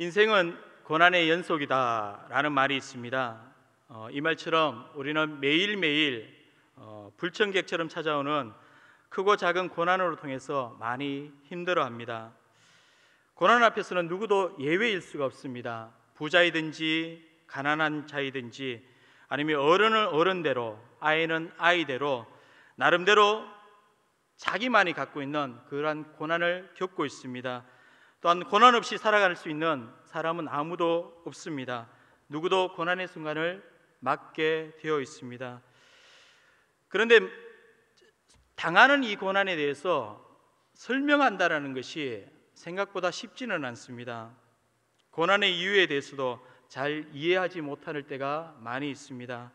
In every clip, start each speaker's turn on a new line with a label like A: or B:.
A: 인생은 고난의 연속이다라는 말이 있습니다. 이 말처럼 우리는 매일매일 불청객처럼 찾아오는 크고 작은 고난으로 통해서 많이 힘들어합니다. 고난 앞에서는 누구도 예외일 수가 없습니다. 부자이든지 가난한 자이든지 아니면 어른은 어른대로 아이는 아이대로 나름대로 자기만이 갖고 있는 그러한 고난을 겪고 있습니다. 또한 고난 없이 살아갈 수 있는 사람은 아무도 없습니다. 누구도 고난의 순간을 맞게 되어 있습니다. 그런데 당하는 이 고난에 대해서 설명한다라는 것이 생각보다 쉽지는 않습니다. 고난의 이유에 대해서도 잘 이해하지 못할 때가 많이 있습니다.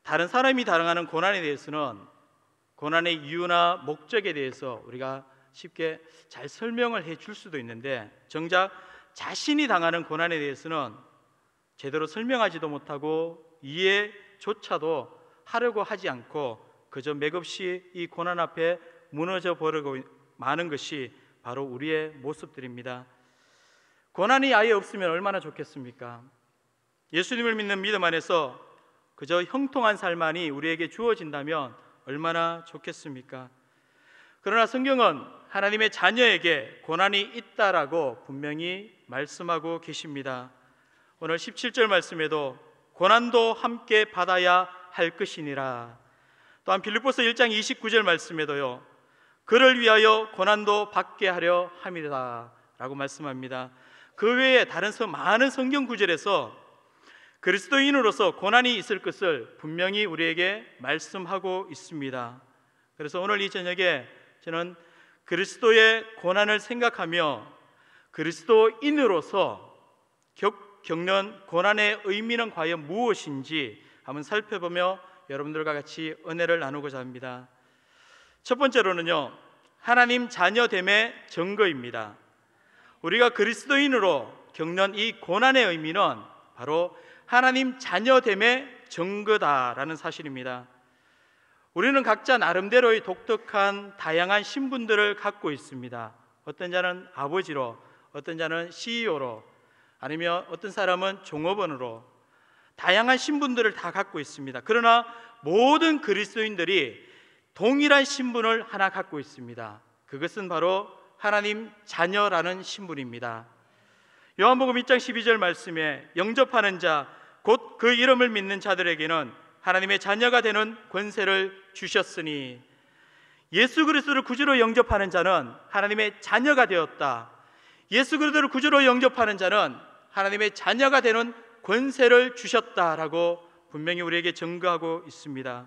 A: 다른 사람이 당하는 고난에 대해서는 고난의 이유나 목적에 대해서 우리가 쉽게 잘 설명을 해 줄 수도 있는데 정작 자신이 당하는 고난에 대해서는 제대로 설명하지도 못하고 이해조차도 하려고 하지 않고 그저 맥없이 이 고난 앞에 무너져 버리고 마는 것이 바로 우리의 모습들입니다. 고난이 아예 없으면 얼마나 좋겠습니까? 예수님을 믿는 믿음 안에서 그저 형통한 삶만이 우리에게 주어진다면 얼마나 좋겠습니까? 그러나 성경은 하나님의 자녀에게 고난이 있다라고 분명히 말씀하고 계십니다. 오늘 17절 말씀에도 고난도 함께 받아야 할 것이니라. 또한 빌립보서 1장 29절 말씀에도요, 그를 위하여 고난도 받게 하려 함이다 라고 말씀합니다. 그 외에 다른 많은 성경 구절에서 그리스도인으로서 고난이 있을 것을 분명히 우리에게 말씀하고 있습니다. 그래서 오늘 이 저녁에 저는 그리스도의 고난을 생각하며 그리스도인으로서 겪는 고난의 의미는 과연 무엇인지 한번 살펴보며 여러분들과 같이 은혜를 나누고자 합니다. 첫 번째로는요, 하나님 자녀됨의 증거입니다. 우리가 그리스도인으로 겪는 이 고난의 의미는 바로 하나님 자녀됨의 증거다라는 사실입니다. 우리는 각자 나름대로의 독특한 다양한 신분들을 갖고 있습니다. 어떤 자는 아버지로, 어떤 자는 CEO로, 아니면 어떤 사람은 종업원으로 다양한 신분들을 다 갖고 있습니다. 그러나 모든 그리스도인들이 동일한 신분을 하나 갖고 있습니다. 그것은 바로 하나님 자녀라는 신분입니다. 요한복음 1장 12절 말씀에 영접하는 자, 곧 그 이름을 믿는 자들에게는 하나님의 자녀가 되는 권세를 주셨으니, 예수 그리스도를 구주로 영접하는 자는 하나님의 자녀가 되었다. 예수 그리스도를 구주로 영접하는 자는 하나님의 자녀가 되는 권세를 주셨다라고 분명히 우리에게 증거하고 있습니다.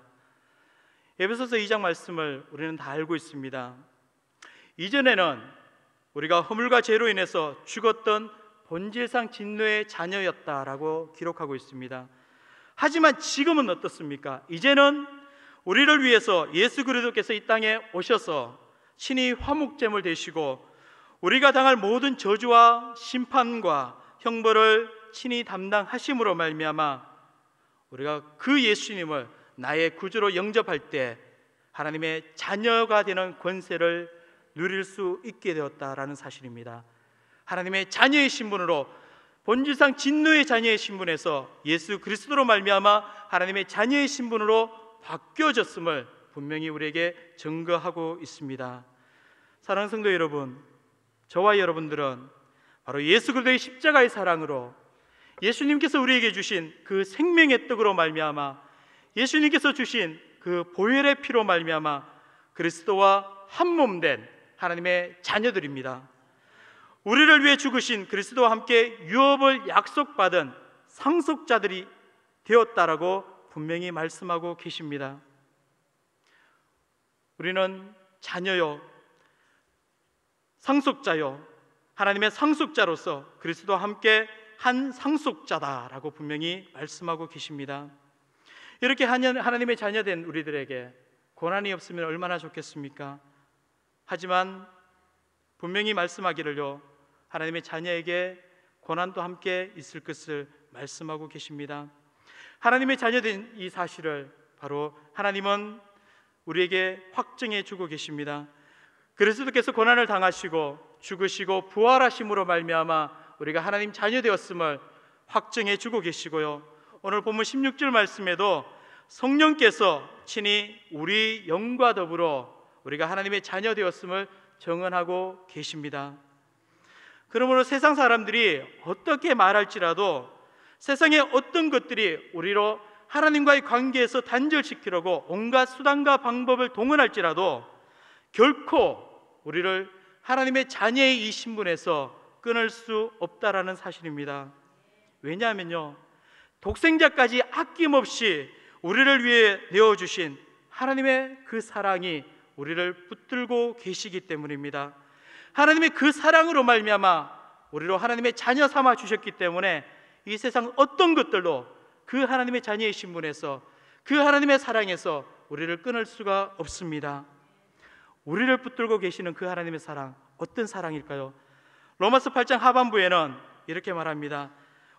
A: 에베소서 2장 말씀을 우리는 다 알고 있습니다. 이전에는 우리가 허물과 죄로 인해서 죽었던 본질상 진노의 자녀였다라고 기록하고 있습니다. 하지만 지금은 어떻습니까? 이제는 우리를 위해서 예수 그리스도께서 이 땅에 오셔서 친히 화목제물 되시고 우리가 당할 모든 저주와 심판과 형벌을 친히 담당하심으로 말미암아 우리가 그 예수님을 나의 구주로 영접할 때 하나님의 자녀가 되는 권세를 누릴 수 있게 되었다라는 사실입니다. 하나님의 자녀의 신분으로 본질상 진노의 자녀의 신분에서 예수 그리스도로 말미암아 하나님의 자녀의 신분으로 바뀌어졌음을 분명히 우리에게 증거하고 있습니다. 사랑하는 성도 여러분, 저와 여러분들은 바로 예수 그리스도의 십자가의 사랑으로 예수님께서 우리에게 주신 그 생명의 떡으로 말미암아 예수님께서 주신 그 보혈의 피로 말미암아 그리스도와 한 몸 된 하나님의 자녀들입니다. 우리를 위해 죽으신 그리스도와 함께 유업을 약속받은 상속자들이 되었다라고 분명히 말씀하고 계십니다. 우리는 자녀요, 상속자요, 하나님의 상속자로서 그리스도와 함께 한 상속자다라고 분명히 말씀하고 계십니다. 이렇게 하나님의 자녀된 우리들에게 고난이 없으면 얼마나 좋겠습니까? 하지만 분명히 말씀하기를요, 하나님의 자녀에게 고난도 함께 있을 것을 말씀하고 계십니다. 하나님의 자녀된 이 사실을 바로 하나님은 우리에게 확증해 주고 계십니다. 그리스도께서 고난을 당하시고 죽으시고 부활하심으로 말미암아 우리가 하나님 자녀 되었음을 확증해 주고 계시고요, 오늘 본문 16절 말씀에도 성령께서 친히 우리 영과 더불어 우리가 하나님의 자녀 되었음을 증언하고 계십니다. 그러므로 세상 사람들이 어떻게 말할지라도, 세상의 어떤 것들이 우리로 하나님과의 관계에서 단절시키려고 온갖 수단과 방법을 동원할지라도 결코 우리를 하나님의 자녀의 이 신분에서 끊을 수 없다라는 사실입니다. 왜냐하면요, 독생자까지 아낌없이 우리를 위해 내어주신 하나님의 그 사랑이 우리를 붙들고 계시기 때문입니다. 하나님의 그 사랑으로 말미암아 우리로 하나님의 자녀 삼아 주셨기 때문에 이 세상 어떤 것들도 그 하나님의 자녀의 신분에서, 그 하나님의 사랑에서 우리를 끊을 수가 없습니다. 우리를 붙들고 계시는 그 하나님의 사랑, 어떤 사랑일까요? 로마서 8장 하반부에는 이렇게 말합니다.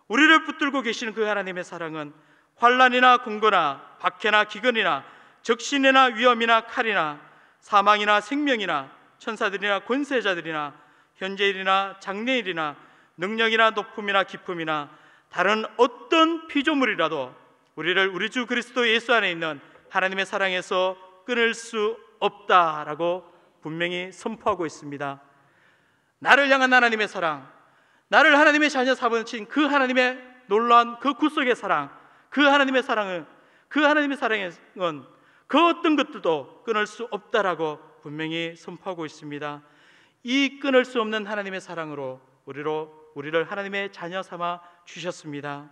A: 우리를 붙들고 계시는 그 하나님의 사랑은 환난이나 궁고나 박해나 기근이나 적신이나 위험이나 칼이나 사망이나 생명이나 천사들이나 권세자들이나 현재일이나 장래일이나 능력이나 높음이나 기쁨이나 다른 어떤 피조물이라도 우리를 우리 주 그리스도 예수 안에 있는 하나님의 사랑에서 끊을 수 없다라고 분명히 선포하고 있습니다. 나를 향한 하나님의 사랑, 나를 하나님의 자녀 삼으신 그 하나님의 놀라운 그 구속의 사랑, 그 하나님의 사랑은 그 어떤 것들도 끊을 수 없다라고 분명히 선포하고 있습니다. 이 끊을 수 없는 하나님의 사랑으로 우리를 하나님의 자녀 삼아 주셨습니다.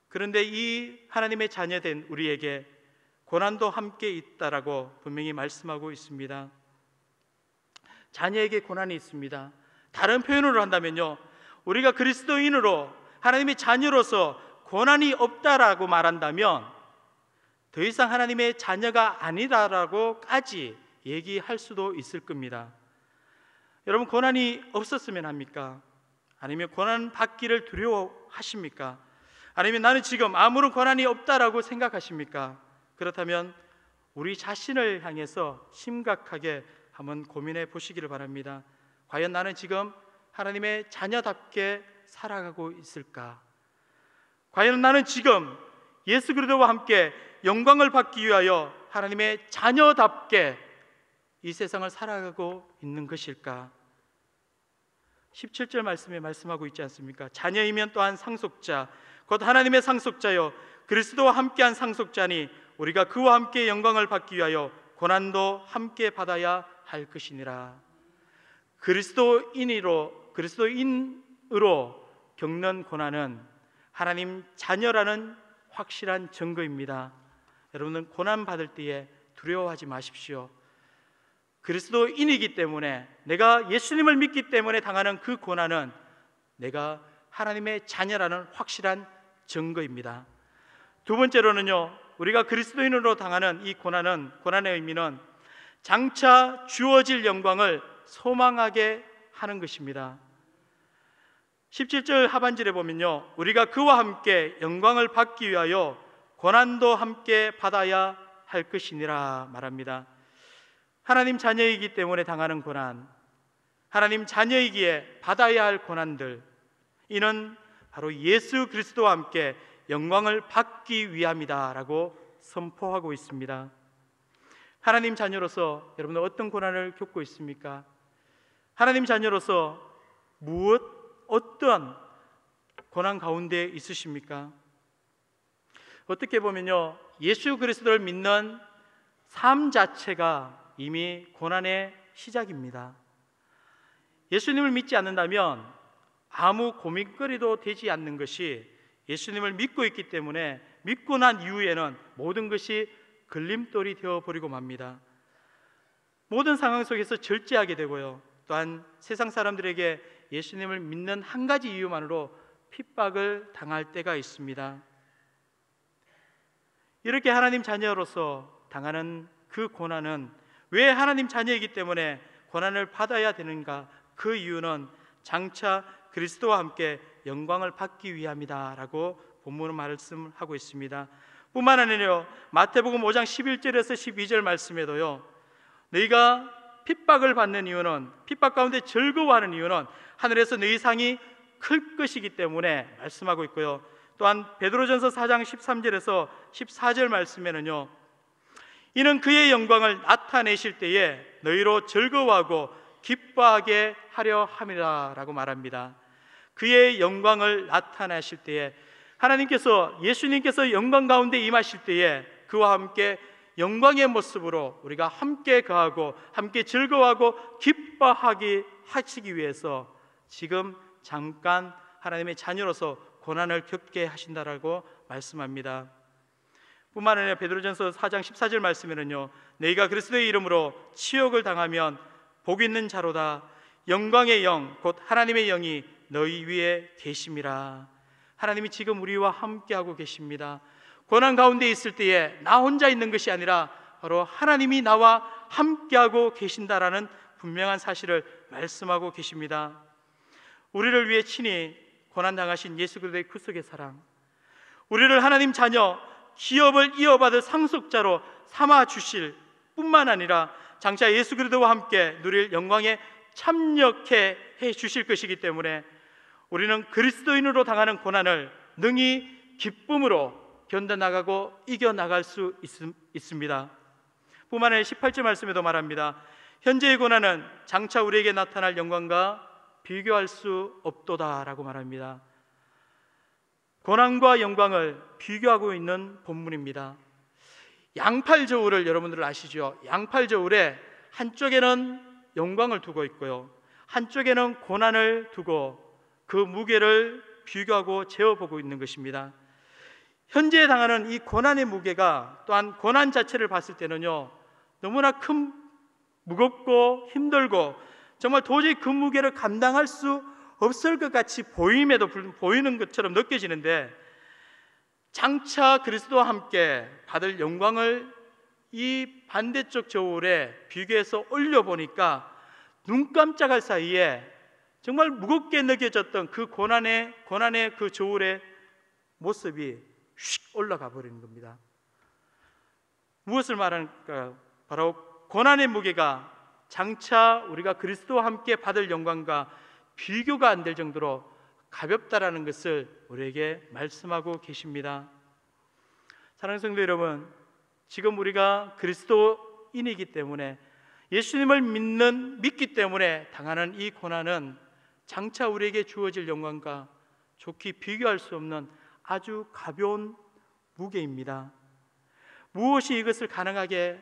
A: 그런데 이 하나님의 자녀된 우리에게 고난도 함께 있다라고 분명히 말씀하고 있습니다. 자녀에게 고난이 있습니다. 다른 표현으로 한다면요, 우리가 그리스도인으로 하나님의 자녀로서 고난이 없다라고 말한다면 더 이상 하나님의 자녀가 아니다라고까지 얘기할 수도 있을 겁니다. 여러분, 고난이 없었으면 합니까? 아니면 고난 받기를 두려워하십니까? 아니면 나는 지금 아무런 고난이 없다라고 생각하십니까? 그렇다면 우리 자신을 향해서 심각하게 한번 고민해 보시기를 바랍니다. 과연 나는 지금 하나님의 자녀답게 살아가고 있을까? 과연 나는 지금 예수 그리스도와 함께 영광을 받기 위하여 하나님의 자녀답게 이 세상을 살아가고 있는 것일까? 17절 말씀에 말씀하고 있지 않습니까? 자녀이면 또한 상속자, 곧 하나님의 상속자요 그리스도와 함께한 상속자니 우리가 그와 함께 영광을 받기 위하여 고난도 함께 받아야 할 것이니라. 그리스도인으로 겪는 고난은 하나님 자녀라는 확실한 증거입니다. 여러분은 고난 받을 때에 두려워하지 마십시오. 그리스도인이기 때문에, 내가 예수님을 믿기 때문에 당하는 그 고난은 내가 하나님의 자녀라는 확실한 증거입니다. 두 번째로는요, 우리가 그리스도인으로 당하는 이 고난의 의미는 장차 주어질 영광을 소망하게 하는 것입니다. 17절 하반절에 보면요, 우리가 그와 함께 영광을 받기 위하여 고난도 함께 받아야 할 것이니라 말합니다. 하나님 자녀이기 때문에 당하는 고난, 하나님 자녀이기에 받아야 할 고난들, 이는 바로 예수 그리스도와 함께 영광을 받기 위함이다 라고 선포하고 있습니다. 하나님 자녀로서 여러분은 어떤 고난을 겪고 있습니까? 하나님 자녀로서 어떤 고난 가운데 있으십니까? 어떻게 보면요, 예수 그리스도를 믿는 삶 자체가 이미 고난의 시작입니다. 예수님을 믿지 않는다면 아무 고민거리도 되지 않는 것이, 예수님을 믿고 있기 때문에 믿고 난 이후에는 모든 것이 걸림돌이 되어버리고 맙니다. 모든 상황 속에서 절제하게 되고요, 또한 세상 사람들에게 예수님을 믿는 한 가지 이유만으로 핍박을 당할 때가 있습니다. 이렇게 하나님 자녀로서 당하는 그 고난은 왜 하나님 자녀이기 때문에 고난을 받아야 되는가? 그 이유는 장차 그리스도와 함께 영광을 받기 위함이다 라고 본문은 말씀하고 있습니다. 뿐만 아니라 마태복음 5장 11절에서 12절 말씀에도요, 너희가 핍박을 받는 이유는, 핍박 가운데 즐거워하는 이유는 하늘에서 너희 상이 클 것이기 때문에 말씀하고 있고요. 또한 베드로전서 4장 13절에서 14절 말씀에는요, 이는 그의 영광을 나타내실 때에 너희로 즐거워하고 기뻐하게 하려 함이라 라고 말합니다. 그의 영광을 나타내실 때에, 하나님께서, 예수님께서 영광 가운데 임하실 때에 그와 함께 영광의 모습으로 우리가 함께 거하고 함께 즐거워하고 기뻐하게 하시기 위해서 지금 잠깐 하나님의 자녀로서 고난을 겪게 하신다라고 말씀합니다. 뿐만 아니라 베드로전서 4장 14절 말씀에는요, 너희가 그리스도의 이름으로 치욕을 당하면 복 있는 자로다. 영광의 영 곧 하나님의 영이 너희 위에 계심이라. 하나님이 지금 우리와 함께하고 계십니다. 고난 가운데 있을 때에 나 혼자 있는 것이 아니라 바로 하나님이 나와 함께하고 계신다라는 분명한 사실을 말씀하고 계십니다. 우리를 위해 친히 고난당하신 예수 그리스도의 구속의 사랑, 우리를 하나님 자녀, 기업을 이어받을 상속자로 삼아 주실 뿐만 아니라 장차 예수 그리스도와 함께 누릴 영광에 참여케 해 주실 것이기 때문에 우리는 그리스도인으로 당하는 고난을 능히 기쁨으로 견뎌나가고 이겨나갈 수 있습니다. 뿐만 아니라 18절 말씀에도 말합니다. 현재의 고난은 장차 우리에게 나타날 영광과 비교할 수 없도다 라고 말합니다. 고난과 영광을 비교하고 있는 본문입니다. 양팔 저울을 여러분들 아시죠? 양팔 저울에 한쪽에는 영광을 두고 있고요, 한쪽에는 고난을 두고 그 무게를 비교하고 재어보고 있는 것입니다. 현재 당하는 이 고난의 무게가, 또한 고난 자체를 봤을 때는요, 너무나 큰, 무겁고 힘들고 정말 도저히 그 무게를 감당할 수 없을 것 같이 보이는 것처럼 느껴지는데, 장차 그리스도와 함께 받을 영광을 이 반대쪽 저울에 비교해서 올려보니까 눈 깜짝할 사이에 정말 무겁게 느껴졌던 그 고난의 그 저울의 모습이 휙 올라가 버리는 겁니다. 무엇을 말하는가? 바로 고난의 무게가 장차 우리가 그리스도와 함께 받을 영광과 비교가 안 될 정도로 가볍다라는 것을 우리에게 말씀하고 계십니다. 사랑하는 성도 여러분, 지금 우리가 그리스도인이기 때문에, 예수님을 믿기 때문에 당하는 이 고난은 장차 우리에게 주어질 영광과 좋게 비교할 수 없는 아주 가벼운 무게입니다. 무엇이 이것을 가능하게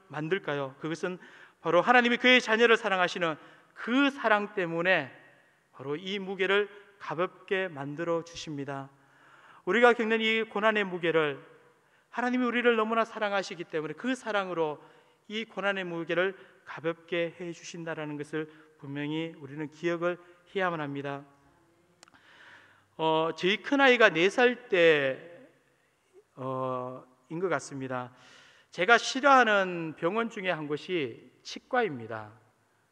A: 만들까요? 그것은 바로 하나님이 그의 자녀를 사랑하시는 그 사랑 때문에 바로 이 무게를 가볍게 만들어 주십니다. 우리가 겪는 이 고난의 무게를, 하나님이 우리를 너무나 사랑하시기 때문에 그 사랑으로 이 고난의 무게를 가볍게 해 주신다라는 것을 분명히 우리는 기억을 해야만 합니다. 저희 큰아이가 4살 때인 것 같습니다. 제가 싫어하는 병원 중에 한 곳이 치과입니다.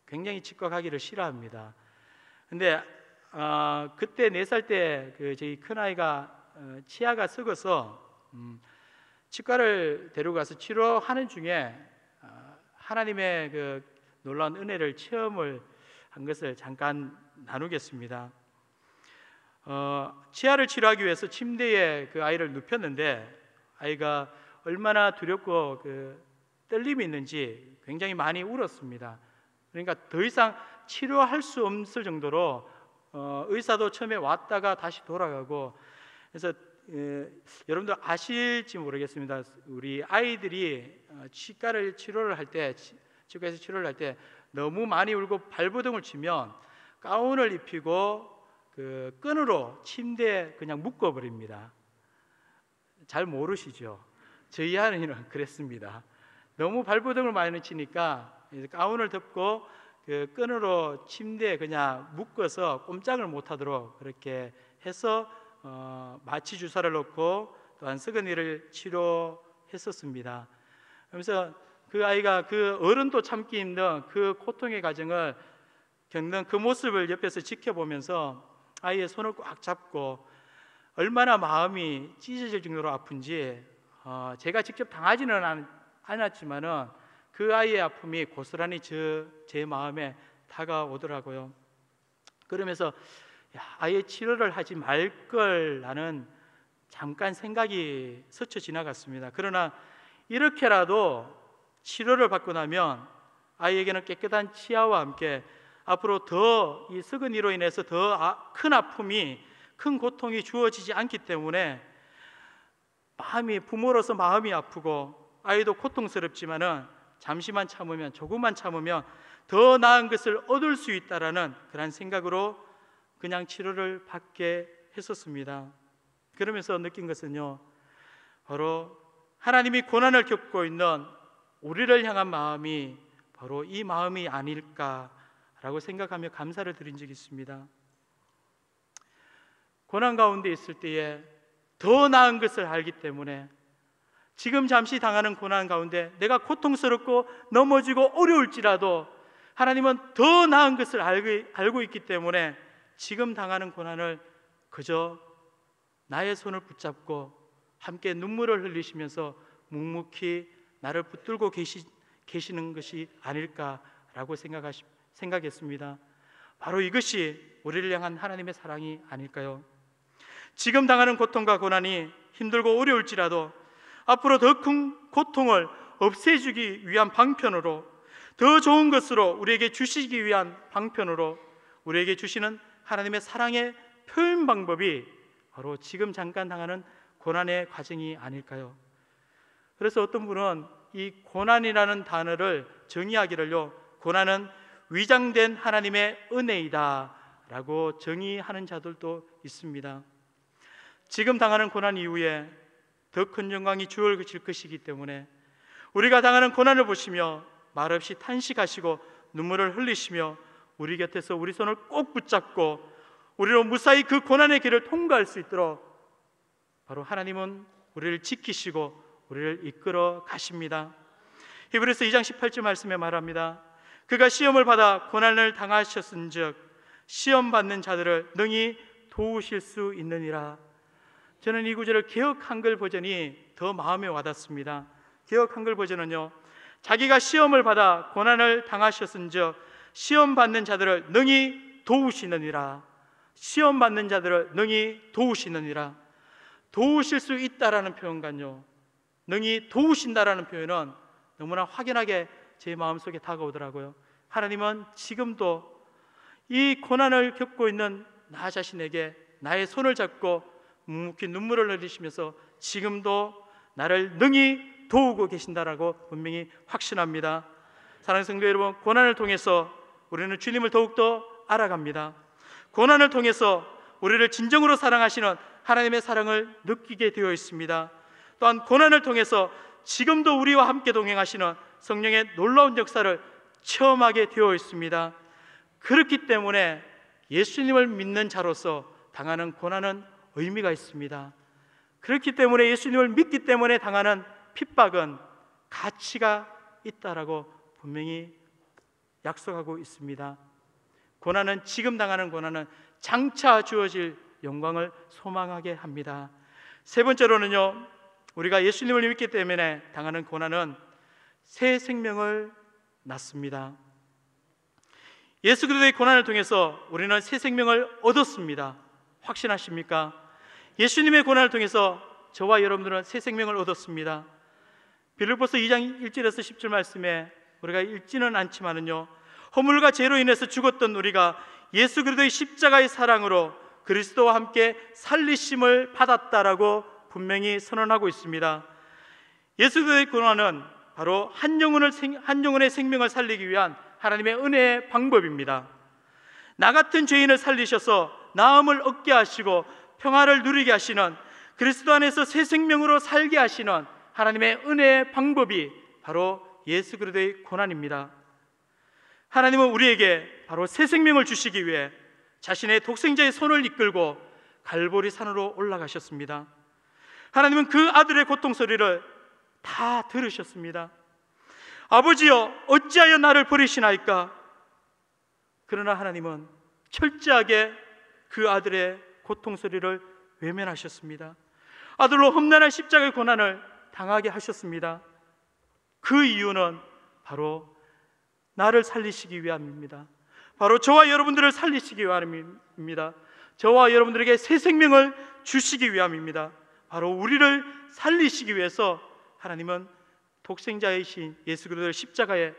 A: 굉장히 치과 가기를 싫어합니다. 근데 그때 4살 때 저희 큰아이가 치아가 썩어서 치과를 데리고 가서 치료하는 중에 하나님의 그 놀라운 은혜를 체험을 한 것을 잠깐 나누겠습니다. 치아를 치료하기 위해서 침대에 그 아이를 눕혔는데, 아이가 얼마나 두렵고 떨림이 있는지 굉장히 많이 울었습니다. 그러니까 더 이상 치료할 수 없을 정도로 의사도 처음에 왔다가 다시 돌아가고, 그래서 여러분들 아실지 모르겠습니다. 우리 아이들이 치과에서 치료를 할 때 너무 많이 울고 발버둥을 치면 가운을 입히고 그 끈으로 침대에 그냥 묶어버립니다. 잘 모르시죠? 저희 아이는 그랬습니다. 너무 발버둥을 많이 치니까 가운을 덮고 그 끈으로 침대에 그냥 묶어서 꼼짝을 못하도록 그렇게 해서 마취 주사를 놓고 또한 썩은이를 치료했었습니다. 그래서 그 아이가 그 어른도 참기 힘든 그 고통의 과정을 겪는 그 모습을 옆에서 지켜보면서 아이의 손을 꽉 잡고 얼마나 마음이 찢어질 정도로 아픈지, 제가 직접 당하지는 않았지만은 그 아이의 아픔이 고스란히 제 마음에 다가오더라고요. 그러면서 아예 치료를 하지 말걸 나는 잠깐 생각이 스쳐 지나갔습니다. 그러나 이렇게라도 치료를 받고 나면 아이에게는 깨끗한 치아와 함께 앞으로 더 이 썩은 이로 인해서 더 큰 아픔이, 큰 고통이 주어지지 않기 때문에 부모로서 마음이 아프고 아이도 고통스럽지만은 잠시만 참으면, 조금만 참으면 더 나은 것을 얻을 수 있다라는 그런 생각으로 그냥 치료를 받게 했었습니다. 그러면서 느낀 것은요, 바로 하나님이 고난을 겪고 있는 우리를 향한 마음이 바로 이 마음이 아닐까라고 생각하며 감사를 드린 적이 있습니다. 고난 가운데 있을 때에 더 나은 것을 알기 때문에 지금 잠시 당하는 고난 가운데 내가 고통스럽고 넘어지고 어려울지라도 하나님은 더 나은 것을 알고 있기 때문에 지금 당하는 고난을 그저 나의 손을 붙잡고 함께 눈물을 흘리시면서 묵묵히 나를 붙들고 계시는 것이 아닐까라고 생각했습니다. 바로 이것이 우리를 향한 하나님의 사랑이 아닐까요? 지금 당하는 고통과 고난이 힘들고 어려울지라도 앞으로 더 큰 고통을 없애주기 위한 방편으로, 더 좋은 것으로 우리에게 주시기 위한 방편으로 우리에게 주시는 하나님의 사랑의 표현 방법이 바로 지금 잠깐 당하는 고난의 과정이 아닐까요? 그래서 어떤 분은 이 고난이라는 단어를 정의하기를요, 고난은 위장된 하나님의 은혜이다 라고 정의하는 자들도 있습니다. 지금 당하는 고난 이후에 더 큰 영광이 주어질 것이기 때문에 우리가 당하는 고난을 보시며 말없이 탄식하시고 눈물을 흘리시며 우리 곁에서 우리 손을 꼭 붙잡고 우리로 무사히 그 고난의 길을 통과할 수 있도록 바로 하나님은 우리를 지키시고 우리를 이끌어 가십니다. 히브리서 2장 18절 말씀에 말합니다. 그가 시험을 받아 고난을 당하셨은즉 시험 받는 자들을 능히 도우실 수 있느니라. 저는 이 구절을 개역 한글 버전이 더 마음에 와닿습니다. 개역 한글 버전은요, 자기가 시험을 받아 고난을 당하셨은즉 시험 받는 자들을 능히 도우시느니라. 시험 받는 자들을 능히 도우시느니라. 도우실 수 있다라는 표현과요, 능히 도우신다라는 표현은 너무나 확연하게 제 마음속에 다가오더라고요. 하나님은 지금도 이 고난을 겪고 있는 나 자신에게 나의 손을 잡고 묵묵히 눈물을 흘리시면서 지금도 나를 능히 도우고 계신다라고 분명히 확신합니다. 사랑하는 성도 여러분, 고난을 통해서 우리는 주님을 더욱더 알아갑니다. 고난을 통해서 우리를 진정으로 사랑하시는 하나님의 사랑을 느끼게 되어 있습니다. 또한 고난을 통해서 지금도 우리와 함께 동행하시는 성령의 놀라운 역사를 체험하게 되어 있습니다. 그렇기 때문에 예수님을 믿는 자로서 당하는 고난은 의미가 있습니다. 그렇기 때문에 예수님을 믿기 때문에 당하는 핍박은 가치가 있다라고 분명히 약속하고 있습니다. 고난은, 지금 당하는 고난은 장차 주어질 영광을 소망하게 합니다. 세 번째로는요, 우리가 예수님을 믿기 때문에 당하는 고난은 새 생명을 낳습니다. 예수 그리스도의 고난을 통해서 우리는 새 생명을 얻었습니다. 확신하십니까? 예수님의 고난을 통해서 저와 여러분들은 새 생명을 얻었습니다. 빌립보서 2장 1절에서 10절 말씀에 우리가 읽지는 않지만은요, 허물과 죄로 인해서 죽었던 우리가 예수 그리스도의 십자가의 사랑으로 그리스도와 함께 살리심을 받았다라고 분명히 선언하고 있습니다. 예수 그리스도의 고난은 바로 한 영혼의 생명을 살리기 위한 하나님의 은혜의 방법입니다. 나 같은 죄인을 살리셔서 나음을 얻게 하시고 평화를 누리게 하시는, 그리스도 안에서 새 생명으로 살게 하시는 하나님의 은혜의 방법이 바로 예수 그리스도의 고난입니다. 하나님은 우리에게 바로 새 생명을 주시기 위해 자신의 독생자의 손을 이끌고 갈보리 산으로 올라가셨습니다. 하나님은 그 아들의 고통 소리를 다 들으셨습니다. 아버지여, 어찌하여 나를 버리시나이까? 그러나 하나님은 철저하게 그 아들의 고통 소리를 외면하셨습니다. 아들로 험난한 십자가의 고난을 당하게 하셨습니다. 그 이유는 바로 나를 살리시기 위함입니다. 바로 저와 여러분들을 살리시기 위함입니다. 저와 여러분들에게 새 생명을 주시기 위함입니다. 바로 우리를 살리시기 위해서 하나님은 독생자이신 예수 그리스도를 십자가에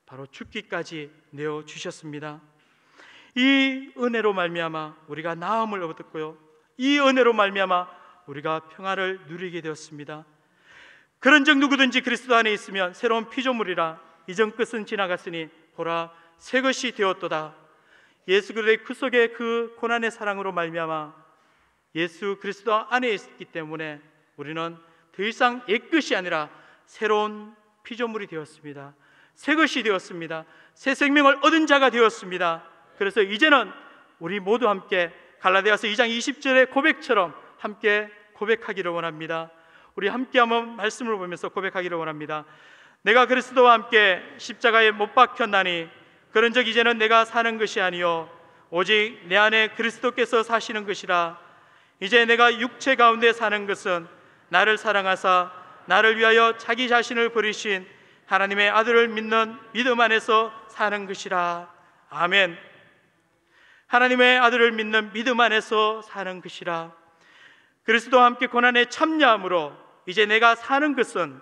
A: 바로 죽기까지 내어주셨습니다. 이 은혜로 말미암아 우리가 나음을 얻었고요, 이 은혜로 말미암아 우리가 평화를 누리게 되었습니다. 그런즉 누구든지 그리스도 안에 있으면 새로운 피조물이라, 이전 것은 지나갔으니 보라 새 것이 되었도다. 예수 그리스도의 그 속에 그 고난의 사랑으로 말미암아 예수 그리스도 안에 있기 때문에 우리는 더 이상 옛 것이 아니라 새로운 피조물이 되었습니다. 새 것이 되었습니다. 새 생명을 얻은 자가 되었습니다. 그래서 이제는 우리 모두 함께 갈라디아서 2장 20절의 고백처럼 함께 고백하기를 원합니다. 우리 함께 한번 말씀을 보면서 고백하기를 원합니다. 내가 그리스도와 함께 십자가에 못 박혔나니 그런즉 이제는 내가 사는 것이 아니요 오직 내 안에 그리스도께서 사시는 것이라. 이제 내가 육체 가운데 사는 것은 나를 사랑하사 나를 위하여 자기 자신을 버리신 하나님의 아들을 믿는 믿음 안에서 사는 것이라. 아멘. 하나님의 아들을 믿는 믿음 안에서 사는 것이라. 그리스도와 함께 고난에 참여함으로 이제 내가 사는 것은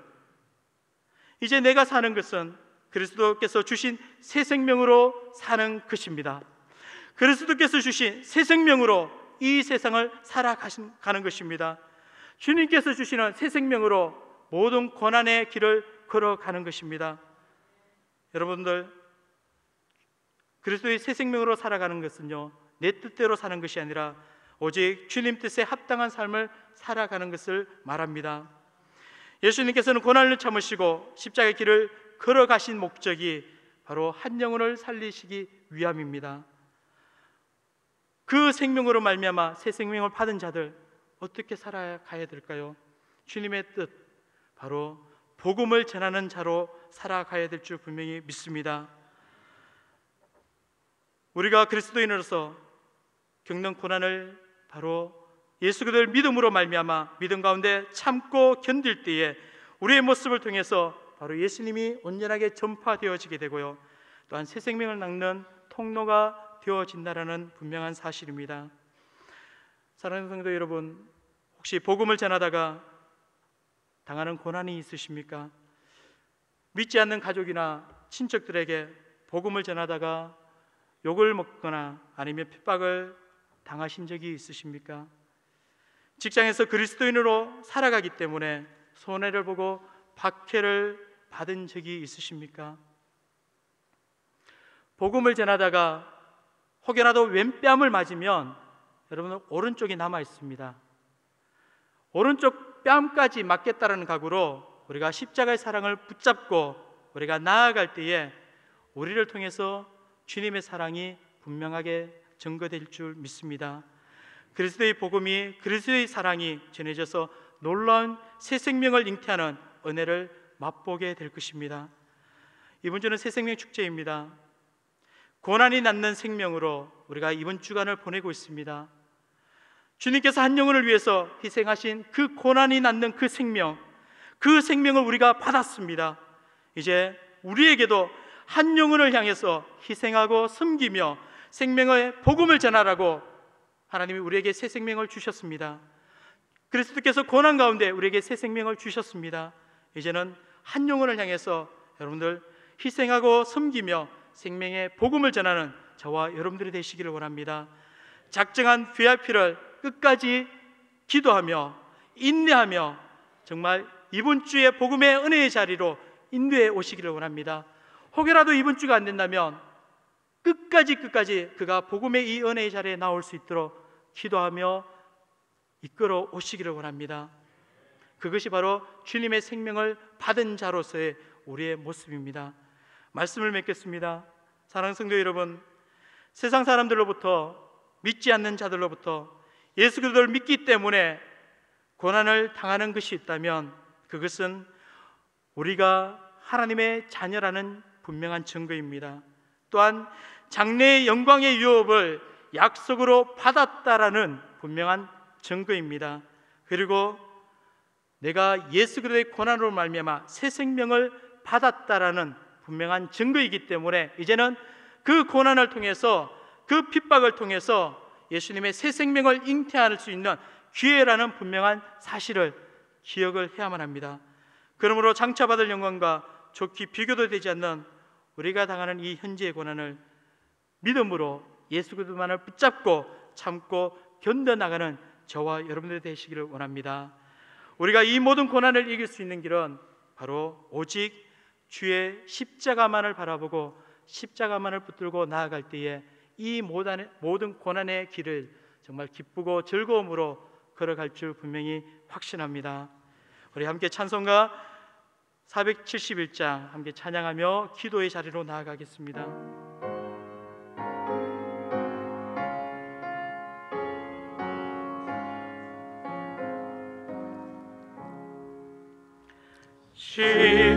A: 그리스도께서 주신 새 생명으로 사는 것입니다. 그리스도께서 주신 새 생명으로 이 세상을 살아가는 것입니다. 주님께서 주시는 새 생명으로 모든 고난의 길을 걸어가는 것입니다. 여러분들, 그리스도의 새 생명으로 살아가는 것은요, 내 뜻대로 사는 것이 아니라 오직 주님 뜻에 합당한 삶을 살아가는 것을 말합니다. 예수님께서는 고난을 참으시고 십자가의 길을 걸어가신 목적이 바로 한 영혼을 살리시기 위함입니다. 그 생명으로 말미암아 새 생명을 받은 자들 어떻게 살아가야 될까요? 주님의 뜻, 바로 복음을 전하는 자로 살아가야 될 줄 분명히 믿습니다. 우리가 그리스도인으로서 겪는 고난을 바로 예수 그리스도를 믿음으로 말미암아 믿음 가운데 참고 견딜 때에 우리의 모습을 통해서 바로 예수님이 온전하게 전파되어지게 되고요, 또한 새 생명을 낳는 통로가 되어진다라는 분명한 사실입니다. 사랑하는 성도 여러분, 혹시 복음을 전하다가 당하는 고난이 있으십니까? 믿지 않는 가족이나 친척들에게 복음을 전하다가 욕을 먹거나 아니면 핍박을 당하신 적이 있으십니까? 직장에서 그리스도인으로 살아가기 때문에 손해를 보고 박해를 받은 적이 있으십니까? 복음을 전하다가 혹여라도 왼뺨을 맞으면 여러분 오른쪽이 남아 있습니다. 오른쪽 뺨까지 맞겠다는 각오로 우리가 십자가의 사랑을 붙잡고 우리가 나아갈 때에 우리를 통해서 주님의 사랑이 분명하게 증거될 줄 믿습니다. 그리스도의 복음이, 그리스도의 사랑이 전해져서 놀라운 새 생명을 잉태하는 은혜를 맛보게 될 것입니다. 이번 주는 새 생명 축제입니다. 고난이 낳는 생명으로 우리가 이번 주간을 보내고 있습니다. 주님께서 한 영혼을 위해서 희생하신 그 고난이 낳는 그 생명을 우리가 받았습니다. 이제 우리에게도 한 영혼을 향해서 희생하고 섬기며 생명의 복음을 전하라고 하나님이 우리에게 새 생명을 주셨습니다. 그리스도께서 고난 가운데 우리에게 새 생명을 주셨습니다. 이제는 한 영혼을 향해서 여러분들 희생하고 섬기며 생명의 복음을 전하는 저와 여러분들이 되시기를 원합니다. 작정한 VIP를 끝까지 기도하며 인내하며 정말 이번 주에 복음의 은혜의 자리로 인도해 오시기를 원합니다. 혹여라도 이번 주가 안 된다면 끝까지 그가 복음의 이 은혜의 자리에 나올 수 있도록 기도하며 이끌어 오시기를 원합니다. 그것이 바로 주님의 생명을 받은 자로서의 우리의 모습입니다. 말씀을 맺겠습니다. 사랑하는 성도 여러분, 세상 사람들로부터, 믿지 않는 자들로부터 예수 그리스도를 믿기 때문에 고난을 당하는 것이 있다면 그것은 우리가 하나님의 자녀라는 분명한 증거입니다. 또한 장래의 영광의 유업을 약속으로 받았다라는 분명한 증거입니다. 그리고 내가 예수 그리스도의 고난으로 말미암아 새 생명을 받았다라는 분명한 증거이기 때문에 이제는 그 고난을 통해서, 그 핍박을 통해서 예수님의 새 생명을 잉태할 수 있는 기회라는 분명한 사실을 기억을 해야만 합니다. 그러므로 장차 받을 영광과 좋게 비교도 되지 않는 우리가 당하는 이 현재의 고난을 믿음으로 예수 그리스도만을 붙잡고 참고 견뎌나가는 저와 여러분들이 되시기를 원합니다. 우리가 이 모든 고난을 이길 수 있는 길은 바로 오직 주의 십자가만을 바라보고 십자가만을 붙들고 나아갈 때에 이 모든 고난의 길을 정말 기쁘고 즐거움으로 걸어갈 줄 분명히 확신합니다. 우리 함께 찬송가 471장 함께 찬양하며 기도의 자리로 나아가겠습니다.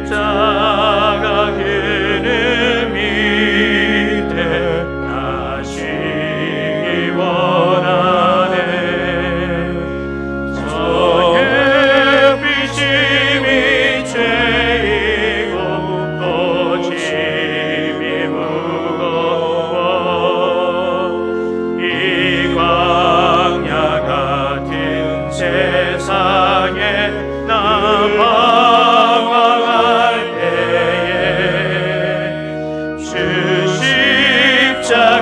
A: 십자가 그늘 밑에 나시기 원하네. 저의 비심이 죄이고 또 짐이 무거워 이 광야 같은 세상에 나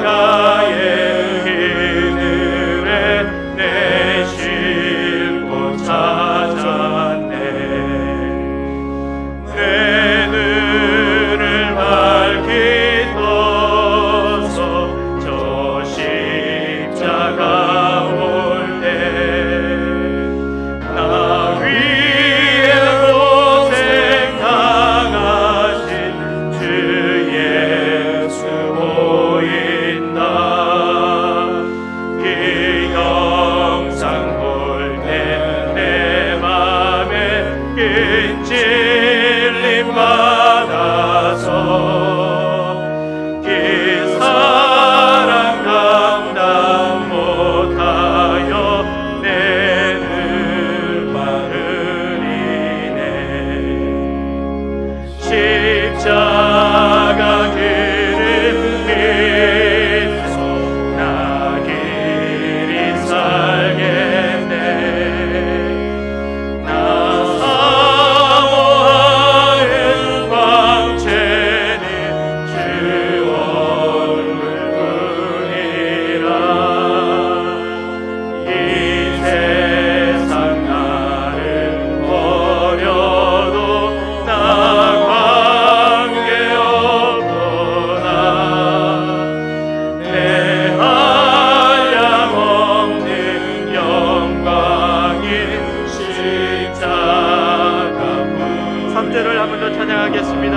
A: 십자가의 그늘에 내 싣고 찾았네. 내 눈을 밝히 떠서 저 십자가 올 때 나 위에 고생 당하신 주 예수 찔림 받아서 그 사랑 감당 못하여 내 눈 마르리네. 십자가 그늘 밑에서 나 길이 살겠네. 찬양하겠습니다.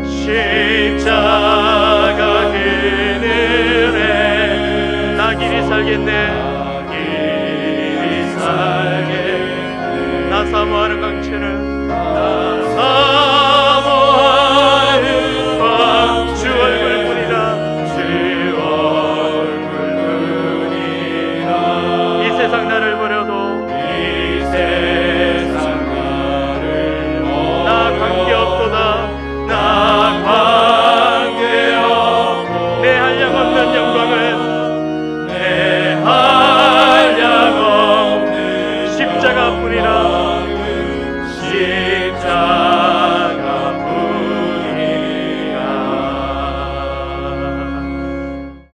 A: 십자가 그늘에 나 길이 살겠네.